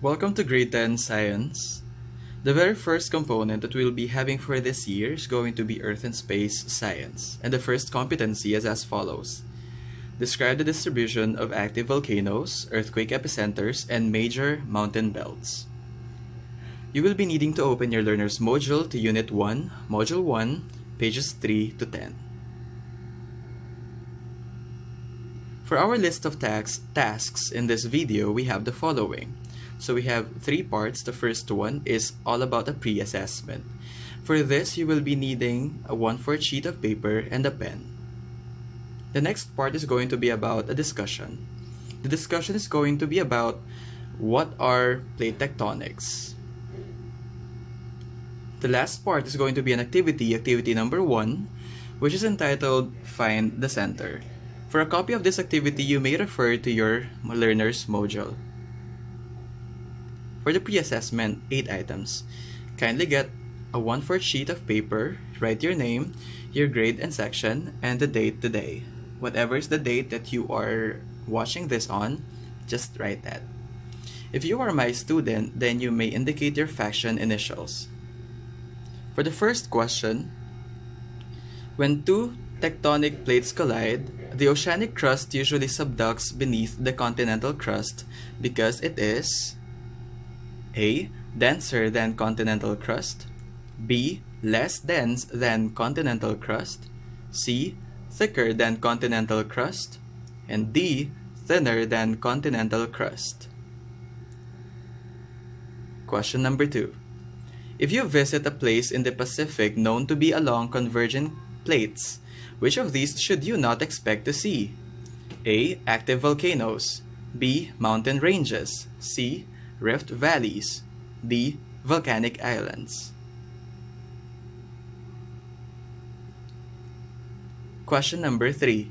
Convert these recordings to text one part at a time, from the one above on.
Welcome to Grade 10 Science. The very first component that we'll be having for this year is going to be Earth and Space Science, and the first competency is as follows. Describe the distribution of active volcanoes, earthquake epicenters, and major mountain belts. You will be needing to open your learner's module to Unit 1, Module 1, pages 3 to 10. For our list of tasks in this video, we have the following. So we have 3 parts. The first one is all about a pre-assessment. For this, you will be needing a 1/4 sheet of paper and a pen. The next part is going to be about a discussion. The discussion is going to be about what are plate tectonics. The last part is going to be an activity number 1, which is entitled Find the Center. For a copy of this activity, you may refer to your learner's module. For the pre-assessment, 8 items. Kindly get a 1/4 sheet of paper, write your name, your grade and section, and the date today. Whatever is the date that you are watching this on, just write that. If you are my student, then you may indicate your faction initials. For the first question, when 2 tectonic plates collide, the oceanic crust usually subducts beneath the continental crust because it is A. Denser than continental crust, B. Less dense than continental crust, C. Thicker than continental crust, and D. Thinner than continental crust. Question number 2. If you visit a place in the Pacific known to be along convergent plates, which of these should you not expect to see? A. Active volcanoes, B. Mountain ranges, C. Rift valleys, D. Volcanic islands. Question number 3.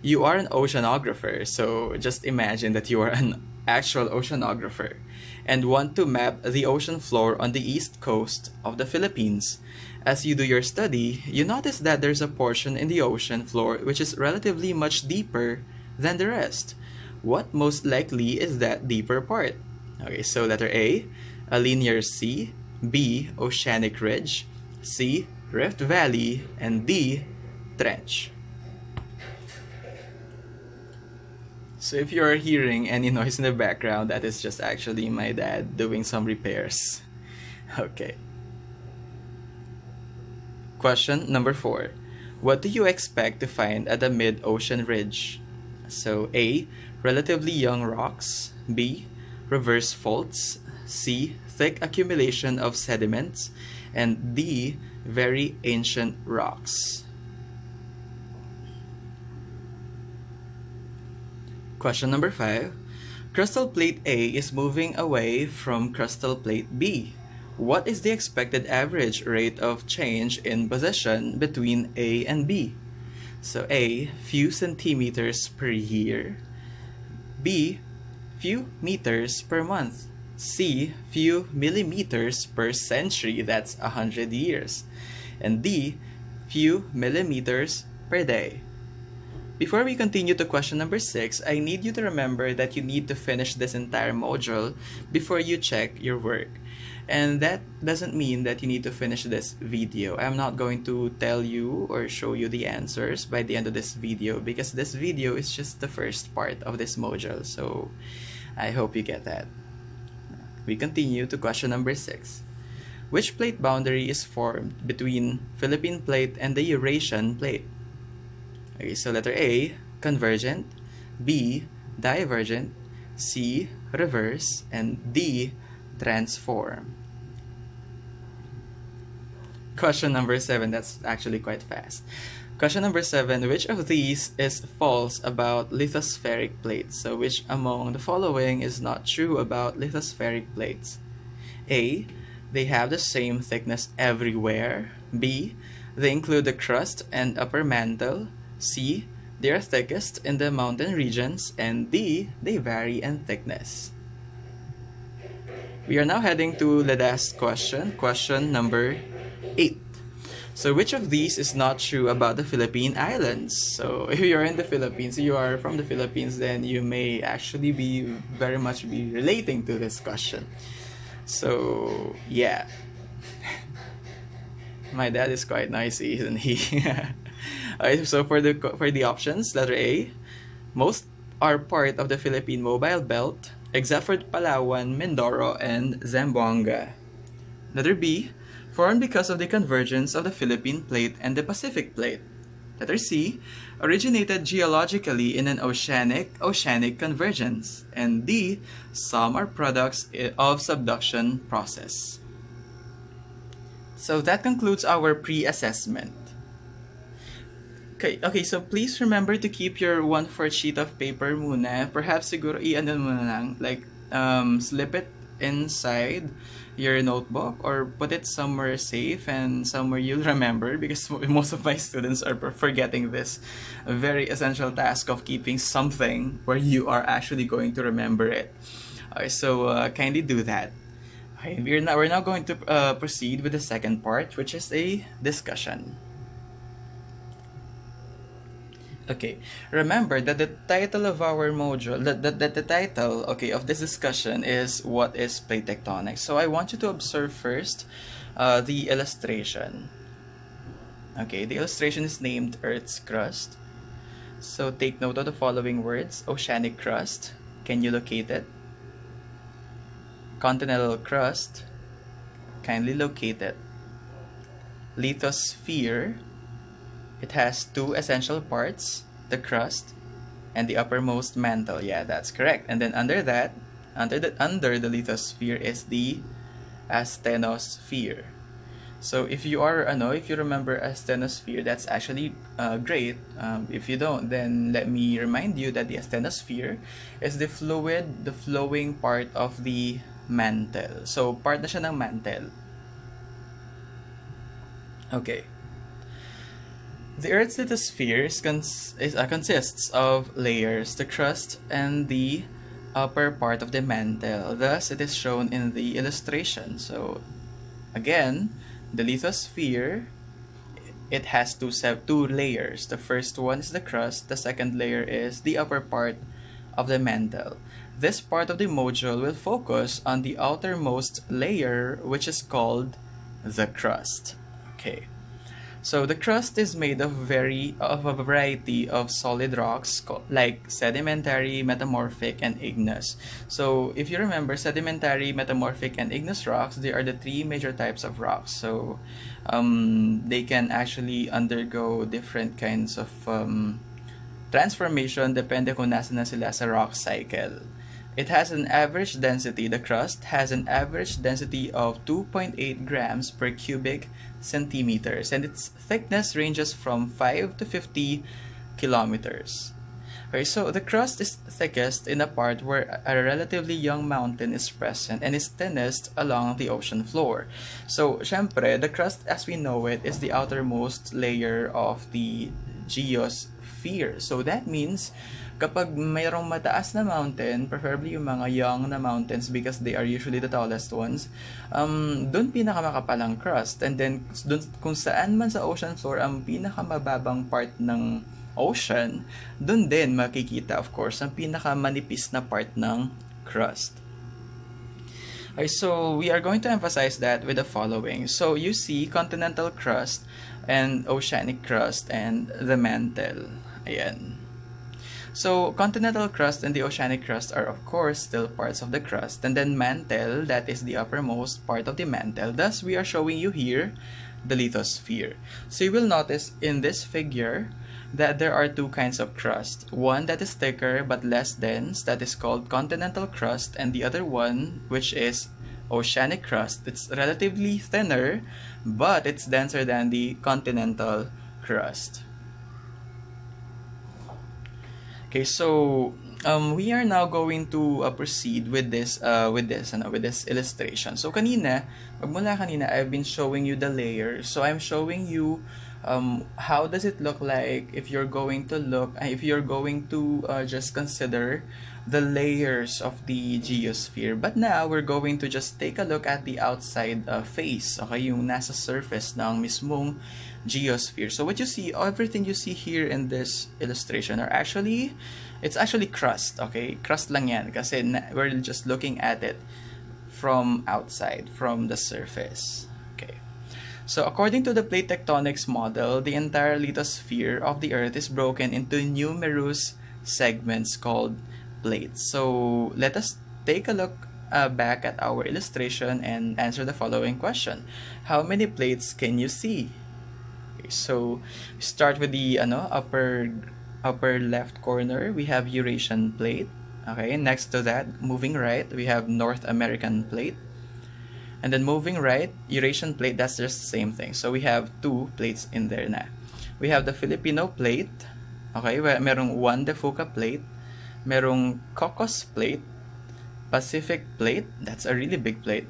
You are an oceanographer, so just imagine that you are an actual oceanographer and want to map the ocean floor on the east coast of the Philippines. As you do your study, you notice that there's a portion in the ocean floor which is relatively much deeper than the rest. What most likely is that deeper part? Okay, so letter A, a linear sea, B, oceanic ridge, C, rift valley, and D, trench. So if you are hearing any noise in the background, that is just actually my dad doing some repairs. Okay. Question number 4. What do you expect to find at the mid-ocean ridge? So A, relatively young rocks, B, reverse faults, C, thick accumulation of sediments, and D, very ancient rocks. Question number 5. Crustal plate A is moving away from crustal plate B. What is the expected average rate of change in position between A and B? So A, few centimeters per year, B, few meters per month, C, few millimeters per century, that's 100 years, and D, few millimeters per day. Before we continue to question number 6, I need you to remember that you need to finish this entire module before you check your work. And that doesn't mean that you need to finish this video. I'm not going to tell you or show you the answers by the end of this video because this video is just the first part of this module. So I hope you get that. We continue to question number 6. Which plate boundary is formed between Philippine plate and the Eurasian plate? Okay, so letter A, convergent, B, divergent, C, reverse, and D, transform. Question number 7, that's actually quite fast. Question number 7, which of these is false about lithospheric plates? So which among the following is not true about lithospheric plates? A, they have the same thickness everywhere. B, they include the crust and upper mantle. C, they are thickest in the mountain regions, and D, they vary in thickness. We are now heading to the last question, question number 8. So which of these is not true about the Philippine Islands? So if you're in the Philippines, you are from the Philippines, then you may actually be very much be relating to this question. So yeah. My dad is quite noisy, isn't he? Okay, so for the options, letter A, most are part of the Philippine Mobile Belt, except for Palawan, Mindoro, and Zamboanga. Letter B, formed because of the convergence of the Philippine Plate and the Pacific Plate. Letter C, originated geologically in an oceanic convergence. And D, some are products of subduction process. So that concludes our pre-assessment. Okay, so please remember to keep your 1/4 sheet of paper muna. Perhaps siguro i-ano mo na lang, like slip it inside your notebook or put it somewhere safe and somewhere you'll remember, because most of my students are forgetting this very essential task of keeping something where you are actually going to remember it. Okay, so kindly do that. Okay, we're now going to proceed with the second part, which is a discussion. Okay, remember that the title of our module, the title, okay, of this discussion is what is plate tectonics. So I want you to observe first the illustration. Okay, the illustration is named Earth's crust. So take note of the following words: oceanic crust. Can you locate it? Continental crust. Kindly locate it. Lithosphere. It has two essential parts, the crust and the uppermost mantle. Yeah, that's correct. And then under that, under the lithosphere is the asthenosphere. So if you remember asthenosphere, that's actually great. If you don't, then let me remind you that the asthenosphere is the flowing part of the mantle. So part na siya ng mantle. Okay. The Earth's lithosphere consists of layers, the crust and the upper part of the mantle. Thus, it is shown in the illustration. So, again, the lithosphere, it has two layers. The first one is the crust. The second layer is the upper part of the mantle. This part of the module will focus on the outermost layer, which is called the crust. Okay. So the crust is made of a variety of solid rocks like sedimentary, metamorphic, and igneous. So if you remember, sedimentary, metamorphic, and igneous rocks, they are the three major types of rocks. So they can actually undergo different kinds of transformation depende kung nasa na sila sa rock cycle. It has an average density, the crust has an average density of 2.8 grams per cubic centimeters, and its thickness ranges from 5 to 50 kilometers. Okay, so the crust is thickest in a part where a relatively young mountain is present and is thinnest along the ocean floor. So, syempre, the crust as we know it is the outermost layer of the geosphere. So that means kapag mayroong mataas na mountain, preferably yung mga young na mountains because they are usually the tallest ones, doon pinakamakapal ang crust. And then, dun, kung saan man sa ocean floor ang pinakamababang part ng ocean, doon din makikita, of course, ang pinakamanipis na part ng crust. Okay, so we are going to emphasize that with the following. So you see continental crust and oceanic crust and the mantle. Ayan. So, continental crust and the oceanic crust are of course still parts of the crust, and then mantle, that is the uppermost part of the mantle. Thus, we are showing you here the lithosphere. So, you will notice in this figure that there are two kinds of crust. One that is thicker but less dense, that is called continental crust, and the other one, which is oceanic crust. It's relatively thinner, but it's denser than the continental crust. Okay, so we are now going to proceed with this illustration. So magmula kanina, I've been showing you the layers. So I'm showing you how does it look like if you're going to just consider the layers of the geosphere. But now we're going to just take a look at the outside face. Okay, yung nasa surface ng mismong geosphere. So what you see, everything you see here in this illustration are it's actually crust, okay? Crust lang yan kasi we're just looking at it from outside, from the surface, okay? So according to the plate tectonics model, the entire lithosphere of the Earth is broken into numerous segments called plates. So let us take a look back at our illustration and answer the following question. How many plates can you see? Okay, so start with the upper left corner. We have Eurasian plate. Okay, next to that, moving right, we have North American plate. And then moving right, Eurasian plate, that's just the same thing. So we have 2 plates in there na. We have the Filipino plate. Okay, merong Juan de Fuca plate. Merong Cocos plate. Pacific plate, that's a really big plate.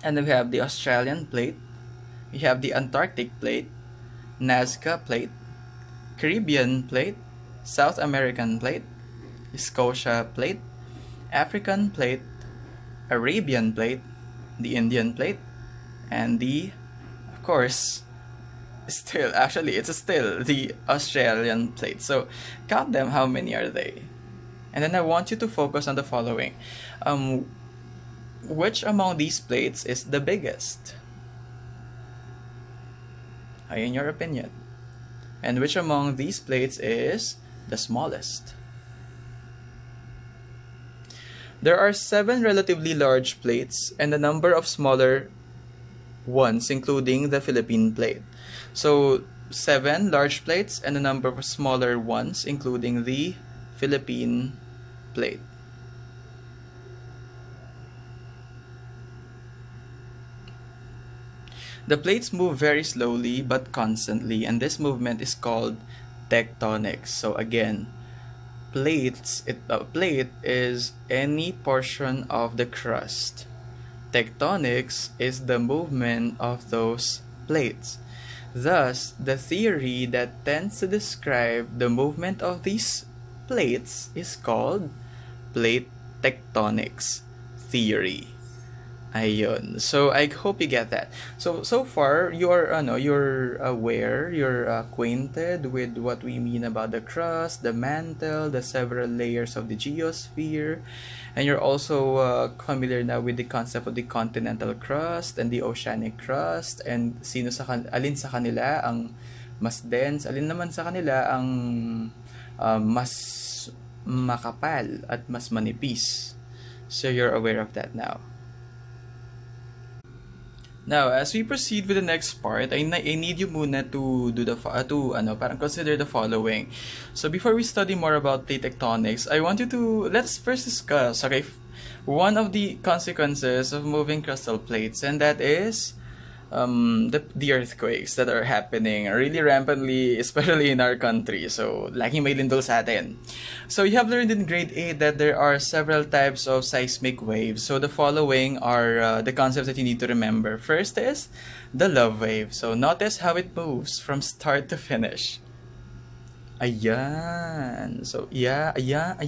And then we have the Australian plate. We have the Antarctic plate. Nazca plate. Caribbean plate. South American plate. Scotia plate, African plate, Arabian plate, the Indian plate, and of course, it's still the Australian plate. So count them, how many are they? And then I want you to focus on the following. Which among these plates is the biggest? In your opinion. And which among these plates is the smallest? There are 7 relatively large plates and a number of smaller ones, including the Philippine plate. So 7 large plates and a number of smaller ones, including the Philippine plate. The plates move very slowly but constantly, and this movement is called tectonics. So again, a plate is any portion of the crust. Tectonics is the movement of those plates. Thus, the theory that tends to describe the movement of these plates is called plate tectonics theory. Ayun. So I hope you get that. So far you're aware, you're acquainted with what we mean about the crust, the mantle, the several layers of the geosphere, and you're also familiar now with the concept of the continental crust and the oceanic crust, and alin sa kanila ang mas dense, alin naman sa kanila ang mas makapal at mas manipis. So you're aware of that now. Now, as we proceed with the next part, I need you muna to do parang consider the following. So before we study more about plate tectonics, I want you to, let's first discuss, okay, one of the consequences of moving crustal plates, and that is the earthquakes that are happening really rampantly, especially in our country. So, laging may lindol sa atin. So, you have learned in grade 8 that there are several types of seismic waves. So, the following are the concepts that you need to remember. First is the love wave. So, notice how it moves from start to finish. Ayan. So, ayan.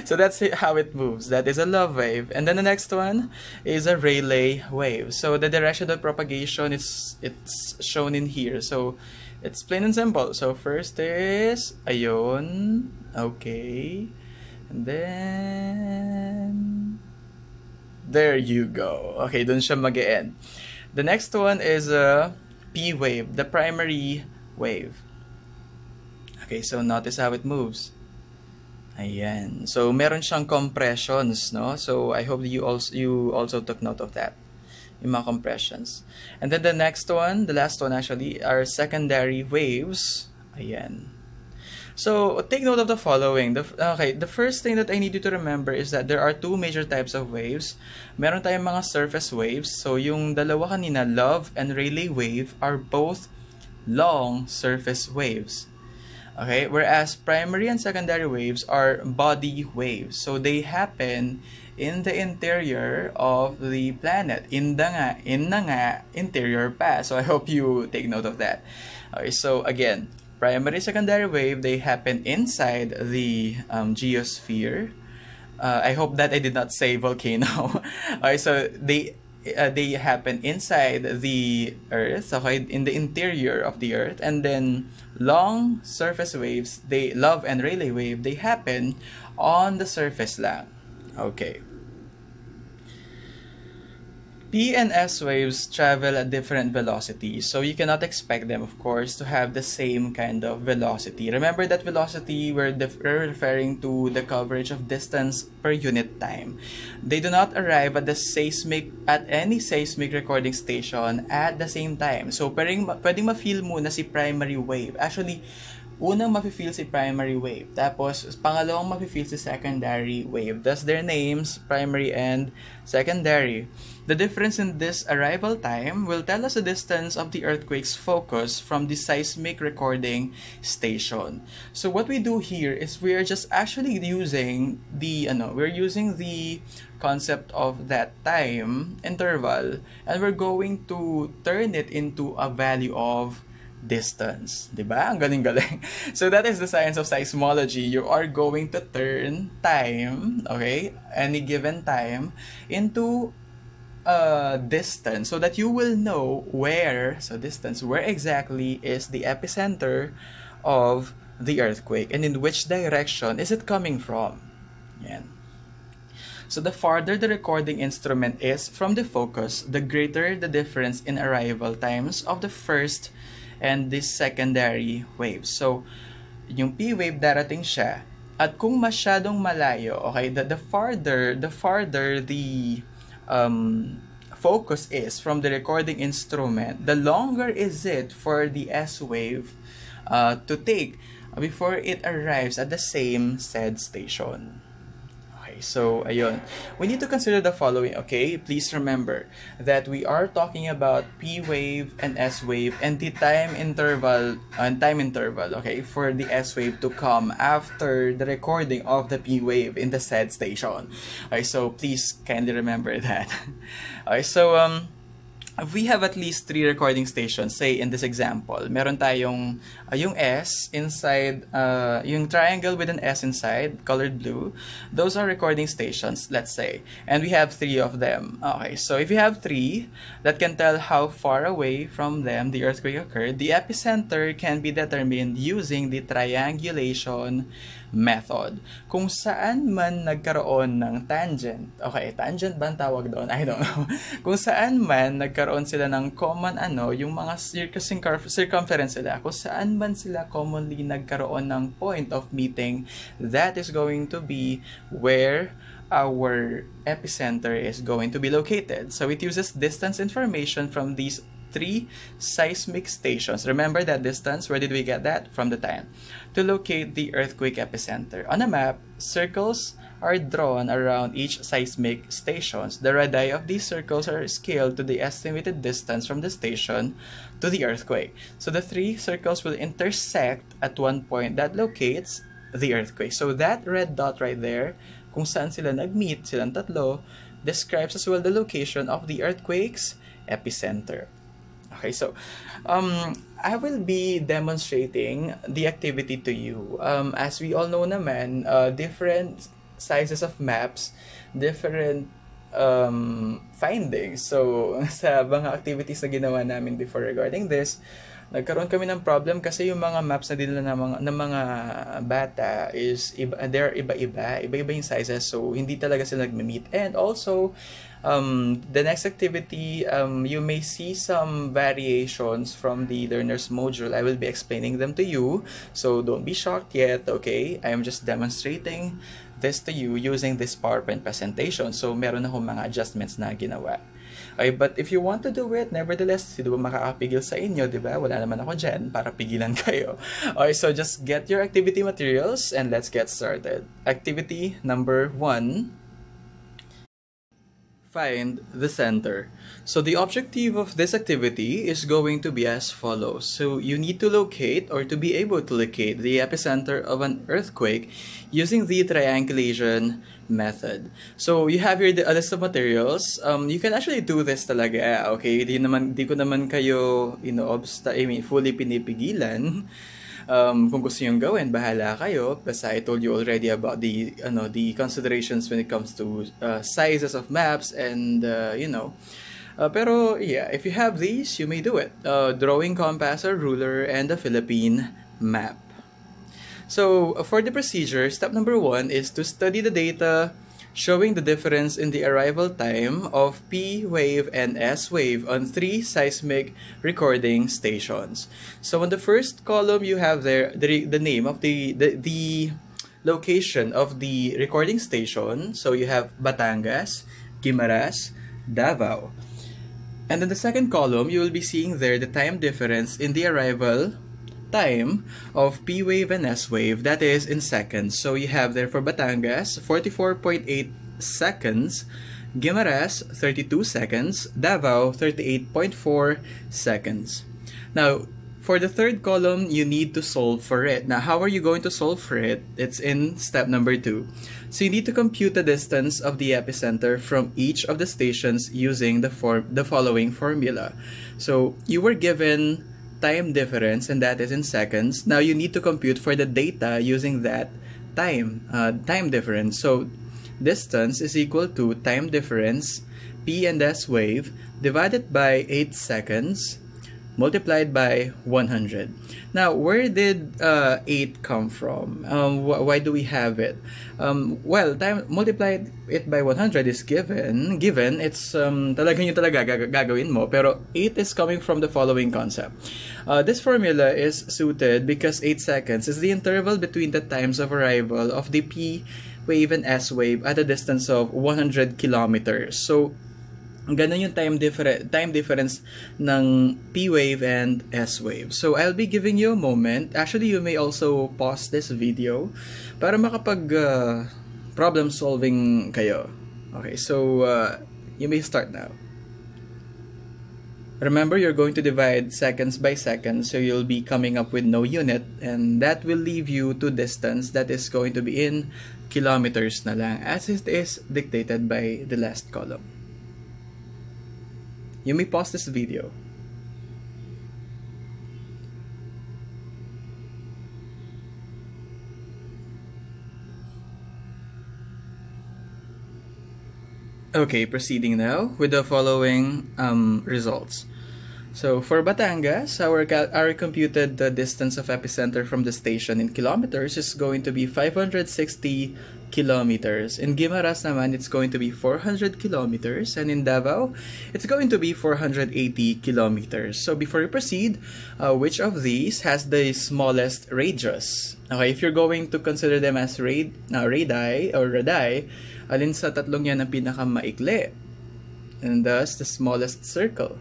So, that's how it moves. That is a love wave. And then the next one is a Rayleigh wave. So, the direction of propagation it's shown in here. So, it's plain and simple. So, first is ayon. Okay. And then there you go. Okay, dun siya mag-e-end. The next one is a P wave, the primary wave. Okay, so notice how it moves. Ayan. So, meron siyang compressions, no? So, I hope you also took note of that. Yung mga compressions. And then the next one, the last one actually, are secondary waves. Ayan. So, take note of the following. The first thing that I need you to remember is that there are 2 major types of waves. Meron tayong mga surface waves. So, yung dalawa kanina, Love and Rayleigh wave, are both long surface waves. Okay, whereas primary and secondary waves are body waves. So they happen in the interior of the planet. In the interior pa. So I hope you take note of that. Okay, so again, primary, secondary wave, they happen inside the geosphere. I hope that I did not say volcano. Okay, so they they happen inside the Earth, okay, in the interior of the Earth, and then long surface waves, love and Rayleigh wave, they happen on the surface lang. Okay. P and S waves travel at different velocities, so you cannot expect them, of course, to have the same kind of velocity. Remember that velocity, we're referring to the coverage of distance per unit time. They do not arrive at any seismic recording station at the same time. So, pwedeng ma-feel muna si primary wave. Actually, unang mafe-feel si primary wave. Tapos, pangalawang mafe-feel si secondary wave. Thus, their names, primary and secondary. The difference in this arrival time will tell us the distance of the earthquake's focus from the seismic recording station. So, what we do here is we are just actually using the concept of that time interval, and we're going to turn it into a value of distance. Diba? Ang galing-galing. So that is the science of seismology. You are going to turn time, okay, any given time, into distance so that you will know where exactly is the epicenter of the earthquake and in which direction is it coming from. Yan. So the farther the recording instrument is from the focus, the greater the difference in arrival times of the first and the secondary waves. So, yung P wave darating siya. At kung masyadong malayo, okay, the farther the focus is from the recording instrument, the longer is it for the S wave to take before it arrives at the same said station. So, ayun. We need to consider the following, okay? Please remember that we are talking about P wave and S wave and the time interval, okay, for the S wave to come after the recording of the P wave in the said station. Okay, so please kindly remember that. Okay, so, if we have at least 3 recording stations, say in this example, meron tayong yung S inside, yung triangle with an S inside, colored blue, those are recording stations, let's say. And we have 3 of them. Okay, so if you have 3 that can tell how far away from them the earthquake occurred, the epicenter can be determined using the triangulation method. Kung saan man nagkaroon ng tangent, okay, tangent ba ang tawag doon? I don't know. Kung saan man nagkaroon sila ng common yung mga circumference sila, kung saan man sila commonly nagkaroon ng point of meeting, that is going to be where our epicenter is going to be located. So it uses distance information from these 3 seismic stations. Remember that distance? Where did we get that? From the time. To locate the earthquake epicenter. On a map, circles are drawn around each seismic stations. The radii of these circles are scaled to the estimated distance from the station to the earthquake. So the 3 circles will intersect at one point that locates the earthquake. So that red dot right there, kung saan sila nag-meet, silang tatlo, describes as well the location of the earthquake's epicenter. Okay, so I will be demonstrating the activity to you. As we all know naman, different sizes of maps, different findings. So, sa mga activities na ginawa namin before regarding this, nagkaroon kami ng problem kasi yung mga maps na dinala ng mga bata is they're iba-iba yung sizes, so hindi talaga sila nagme-meet. And also, the next activity, you may see some variations from the learner's module. I will be explaining them to you, so don't be shocked yet, okay? I am just demonstrating this to you using this PowerPoint presentation. So, meron akong mga adjustments na ginawa. Okay, but if you want to do it, nevertheless, sino ba makakapigil sa inyo, di ba? Wala naman ako dyan para pigilan kayo. Okay, so just get your activity materials and let's get started. Activity number 1. Find the center. So the objective of this activity is going to be as follows. So you need to locate or to be able to locate the epicenter of an earthquake using the triangulation method. So you have here a list of materials. You can actually do this talaga. Okay, di ko naman kayo fully pinipigilan. Kung gusto nyo gawin, bahala kayo. Basta I told you already about the considerations when it comes to sizes of maps and Pero yeah, if you have these, you may do it. Drawing compass or ruler and the Philippine map. So for the procedure, step number 1 is to study the data showing the difference in the arrival time of P wave and S wave on 3 seismic recording stations. So on the first column, you have there the name of the location of the recording station. So you have Batangas, Guimaras, Davao. And in the second column, you will be seeing there the time difference in the arrival time of P wave and S wave, that is in seconds. So you have there for Batangas 44.8 seconds, Guimaras 32 seconds, Davao 38.4 seconds. Now for the third column, you need to solve for it. Now how are you going to solve for it? It's in step number 2. So you need to compute the distance of the epicenter from each of the stations using the following formula. So you were given time difference, and that is in seconds. Now you need to compute for the data using that time difference. So distance is equal to time difference P and S wave divided by 8 seconds multiplied by 100. Now, where did 8 come from? Why do we have it? Well, time multiplied it by 100 is given. It's talaga yun talaga gagawin mo. Pero 8 is coming from the following concept. This formula is suited because 8 seconds is the interval between the times of arrival of the P wave and S wave at a distance of 100 kilometers. So, ganun yung time difference ng P wave and S wave. So I'll be giving you a moment. Actually, you may also pause this video para makapag problem solving kayo. Okay, so you may start now. Remember, you're going to divide seconds by seconds, so you'll be coming up with no unit, and that will leave you to distance that is going to be in kilometers na lang, as it is dictated by the last column. You may pause this video. Okay, proceeding now with the following results. So for Batangas, our computed distance of epicenter from the station in kilometers is going to be 560 kilometers. In Guimaras naman, it's going to be 400 kilometers. And in Davao, it's going to be 480 kilometers. So before we proceed, which of these has the smallest radius? Okay, if you're going to consider them as radii, alin sa tatlong yan ang pinakamaikli? And thus, the smallest circle.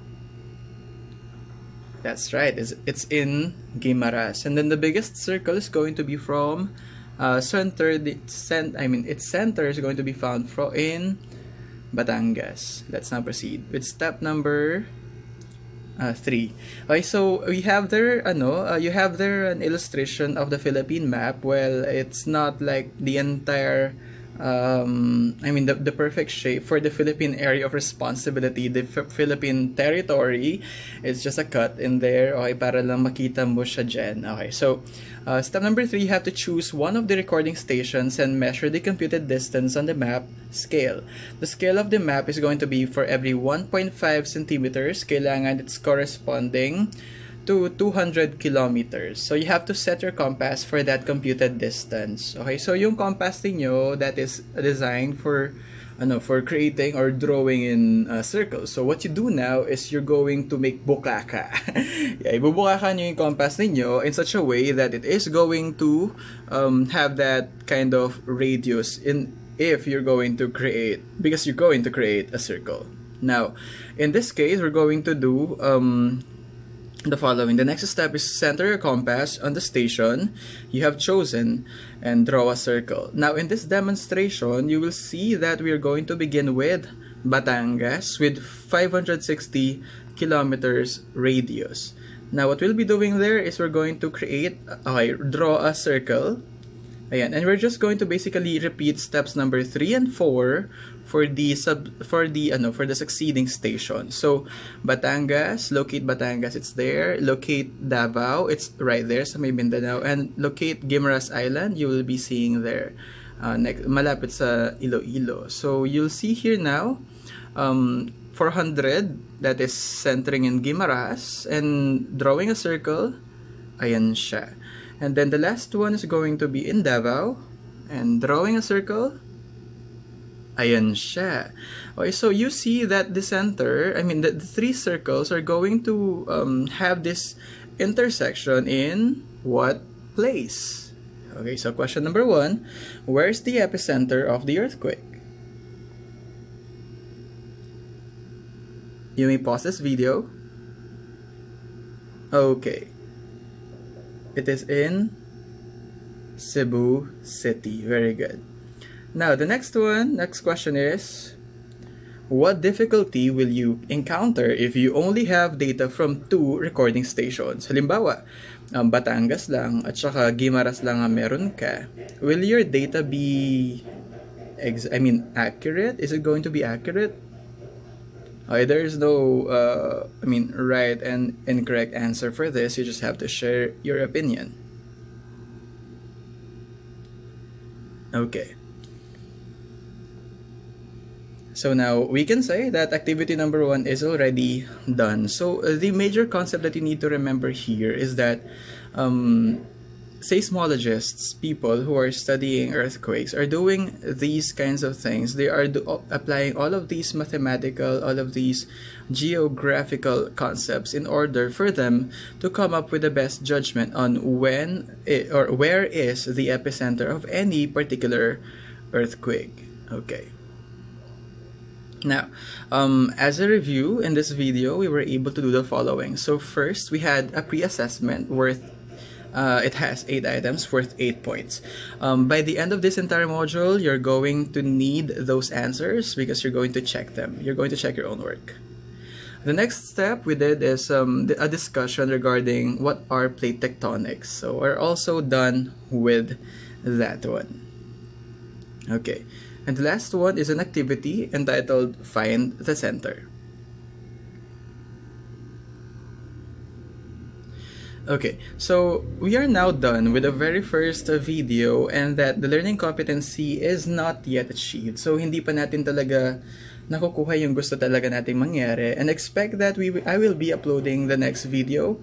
That's right, it's in Guimaras. And then the biggest circle is going to be from its center is going to be found in Batangas. Let's now proceed with step number 3. Okay, so we have there you have there an illustration of the Philippine map. Well, it's not like the entire the perfect shape for the Philippine area of responsibility. The Philippine territory is just a cut in there, okay, para lang makita mo siya dyan. Okay, so step number 3, you have to choose one of the recording stations and measure the computed distance on the map scale. The scale of the map is going to be for every 1.5 centimeters, kailangan it's corresponding to 200 kilometers. So you have to set your compass for that computed distance. Okay, so yung compass niyo that is designed for creating or drawing in circles. So what you do now is you're going to make bukaka. Yeah, ibubukaka niyo yung compass niyo in such a way that it is going to have that kind of radius if you're going to create, because you're going to create a circle. Now, in this case, we're going to do the following. The next step is center your compass on the station you have chosen and draw a circle. Now in this demonstration, you will see that we are going to begin with Batangas with 560 kilometers radius. Now what we'll be doing there is we're going to draw a circle. Ayan, and we're just going to basically repeat steps number 3 and 4 for the succeeding station. So Batangas, locate Batangas, it's there. Locate Davao, it's right there sa may Mindanao, and locate Guimaras Island, you will be seeing there. Malapit sa Iloilo. So you'll see here now 400, that is centering in Guimaras, and drawing a circle, ayan siya. And then the last one is going to be in Davao, and drawing a circle, ayan siya. Okay, so you see that the center, the three circles are going to have this intersection in what place? Okay, so question number 1, where's the epicenter of the earthquake? You may pause this video. Okay. It is in Cebu City. Very good. Now, the next question is, what difficulty will you encounter if you only have data from 2 recording stations? Halimbawa, Batangas lang at saka Guimaras lang ang meron ka. Will your data be accurate? Is it going to be accurate? There is no right and incorrect answer for this. You just have to share your opinion. Okay. So now we can say that activity number 1 is already done. So the major concept that you need to remember here is that seismologists, people who are studying earthquakes, are doing these kinds of things. They are applying all of these mathematical, all of these geographical concepts in order for them to come up with the best judgment on where is the epicenter of any particular earthquake. Okay. Now, as a review in this video, we were able to do the following. So first, we had a pre-assessment worth it has 8 items worth 8 points. By the end of this entire module, you're going to need those answers because you're going to check them. You're going to check your own work. The next step we did is a discussion regarding what are plate tectonics. So we're also done with that one. Okay, and the last one is an activity entitled Find the Center. Okay, so we are now done with the very first video, and that the learning competency is not yet achieved. So hindi pa natin talaga nakukuha yung gusto talaga nating mangyari, and expect that I will be uploading the next video.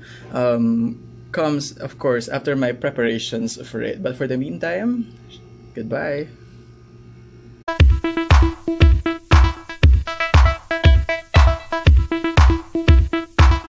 Comes of course after my preparations for it. But for the meantime, goodbye.